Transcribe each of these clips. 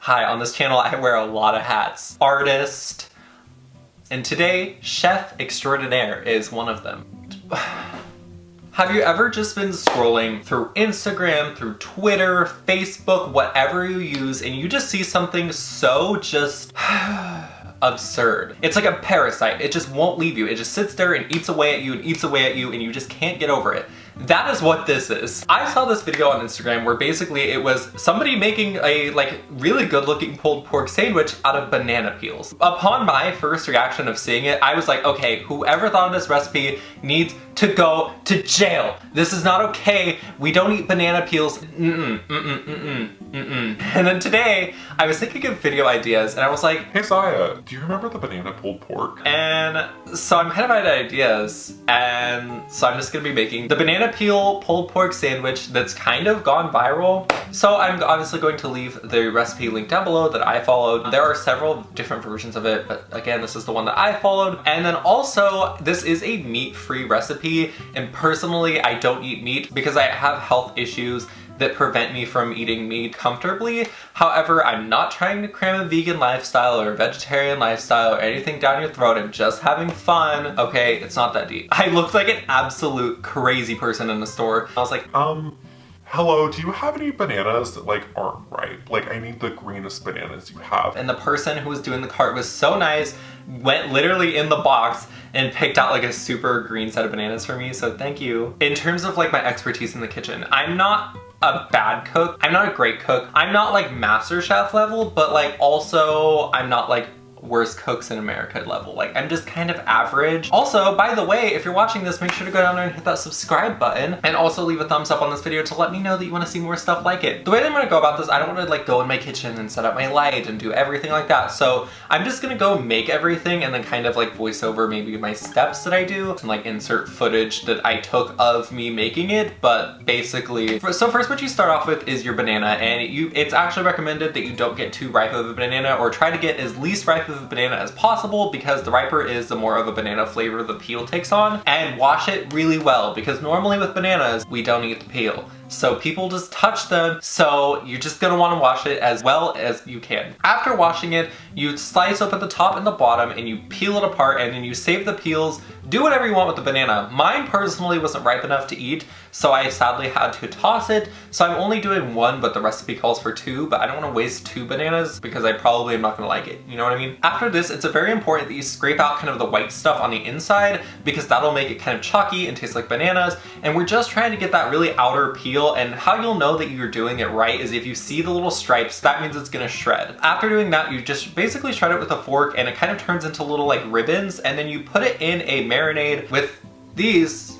Hi, on this channel I wear a lot of hats. Artist, and today, chef extraordinaire is one of them. Have you ever just been scrolling through Instagram, through Twitter, Facebook, whatever you use, and you just see something so just absurd? It's like a parasite. It just won't leave you. It just sits there and eats away at you and eats away at you, and you just can't get over it. That is what this is. I saw this video on Instagram where basically it was somebody making a really good looking pulled pork sandwich out of banana peels. Upon my first reaction of seeing it, I was like, okay, whoever thought of this recipe needs to go to jail. This is not okay. We don't eat banana peels. And then today, I was thinking of video ideas and I was like, hey Ziah, do you remember the banana pulled pork? And so I'm kind of out of ideas, and so I'm just gonna be making the banana peel pulled pork sandwich that's kind of gone viral. So I'm obviously going to leave the recipe link down below that I followed. There are several different versions of it, but again, this is the one that I followed. And then also, this is a meat-free recipe, and personally, I don't eat meat because I have health issues that prevent me from eating meat comfortably. However, I'm not trying to cram a vegan lifestyle or a vegetarian lifestyle or anything down your throat. I'm just having fun, okay? It's not that deep. I looked like an absolute crazy person in the store. I was like, hello, do you have any bananas that aren't ripe? I need the greenest bananas you have. And the person who was doing the cart was so nice, went literally in the box and picked out a super green set of bananas for me, so thank you. In terms of my expertise in the kitchen, I'm not a bad cook. I'm not a great cook. I'm not Master Chef level, but also I'm not worst cooks in America level. I'm just kind of average. Also, by the way, if you're watching this, make sure to go down there and hit that subscribe button, and also leave a thumbs up on this video to let me know that you want to see more stuff like it. The way that I'm going to go about this, I don't want to go in my kitchen and set up my light and do everything like that. So I'm just going to go make everything and then kind of voice over maybe my steps that I do and insert footage that I took of me making it. But basically, so first what you start off with is your banana, and it's actually recommended that you don't get too ripe of a banana, or try to get as least ripe of a banana as possible, because the riper is, the more of a banana flavor the peel takes on. And wash it really well, because normally with bananas, we don't eat the peel. So people just touch them, so you're just gonna wanna wash it as well as you can. After washing it, you slice open the top and the bottom and you peel it apart, and then you save the peels. Do whatever you want with the banana. Mine personally wasn't ripe enough to eat, so I sadly had to toss it. So I'm only doing one, but the recipe calls for two, but I don't wanna waste two bananas because I probably am not gonna like it, you know what I mean? After this, it's very important that you scrape out kind of the white stuff on the inside, because that'll make it kind of chalky and taste like bananas. And we're just trying to get that really outer peel, and how you'll know that you're doing it right is if you see the little stripes, that means it's gonna shred. After doing that, you just basically shred it with a fork, and it kind of turns into little ribbons, and then you put it in a marinade with these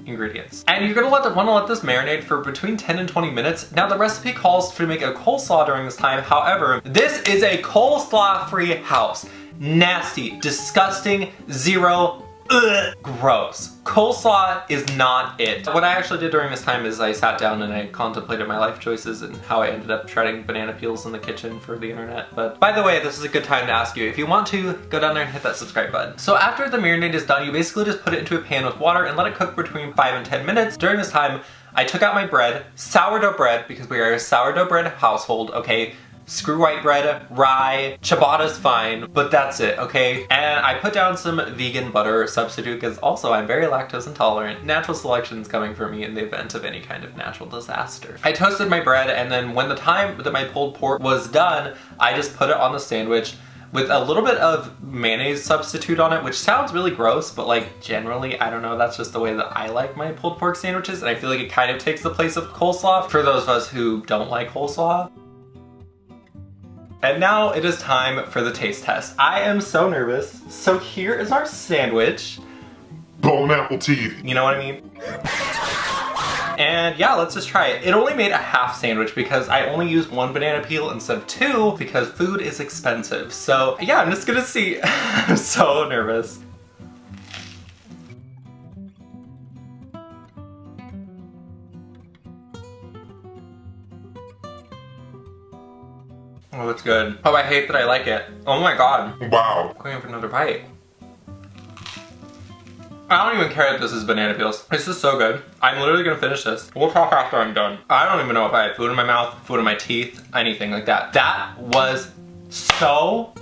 ingredients. And you're gonna want to let this marinate for between 10 and 20 minutes. Now the recipe calls to make a coleslaw during this time. However, this is a coleslaw-free house. Nasty, disgusting, zero, gross. Coleslaw is not it. What I actually did during this time is I sat down and I contemplated my life choices and how I ended up shredding banana peels in the kitchen for the internet. But by the way, this is a good time to ask you, if you want to, go down there and hit that subscribe button. So after the marinade is done, you basically just put it into a pan with water and let it cook between 5 and 10 minutes. During this time, I took out my bread, sourdough bread, because we are a sourdough bread household, okay? Screw white bread, rye, ciabatta's fine, but that's it, okay? And I put down some vegan butter substitute, because also I'm very lactose intolerant. Natural selection is coming for me in the event of any kind of natural disaster. I toasted my bread, and then when the time that my pulled pork was done, I just put it on the sandwich with a little bit of mayonnaise substitute on it, which sounds really gross, but generally, I don't know, that's just the way that I like my pulled pork sandwiches, and I feel like it kind of takes the place of coleslaw for those of us who don't like coleslaw. And now it is time for the taste test. I am so nervous. So here is our sandwich. Bone apple teeth. You know what I mean? And yeah, let's just try it. It only made a half sandwich because I only used one banana peel instead of two, because food is expensive. So yeah, I'm just gonna see. I'm so nervous. Oh, it's good. Oh, I hate that I like it. Oh my god. Wow. I'm going for another bite. I don't even care if this is banana peels. This is so good. I'm literally gonna finish this. We'll talk after I'm done. I don't even know if I had food in my mouth, food in my teeth, anything like that. That was so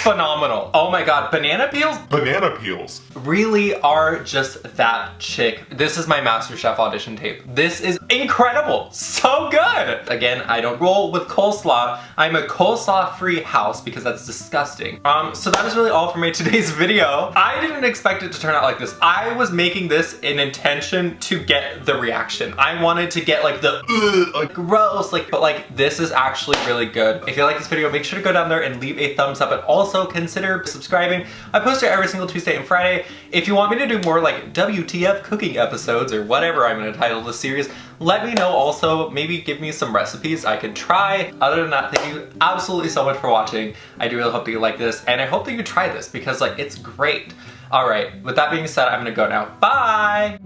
phenomenal. Oh my god, banana peels? Banana peels. Really are just that chick. This is my MasterChef audition tape. This is incredible. So good. Again, I don't roll with coleslaw. I'm a coleslaw-free house because that's disgusting. So that is really all for me today's video. I didn't expect it to turn out like this. I was making this in intention to get the reaction. I wanted to get like the like gross, like, but like this is actually really good. If you like this video, make sure to go down there and leave a thumbs up, and also consider subscribing. I post it every single Tuesday and Friday. If you want me to do more like WTF cooking episodes or whatever I'm gonna title this series, let me know. Also, maybe give me some recipes I could try. Other than that, thank you absolutely so much for watching. I do really hope that you like this, and I hope that you try this because like it's great. All right, with that being said, I'm gonna go now. Bye!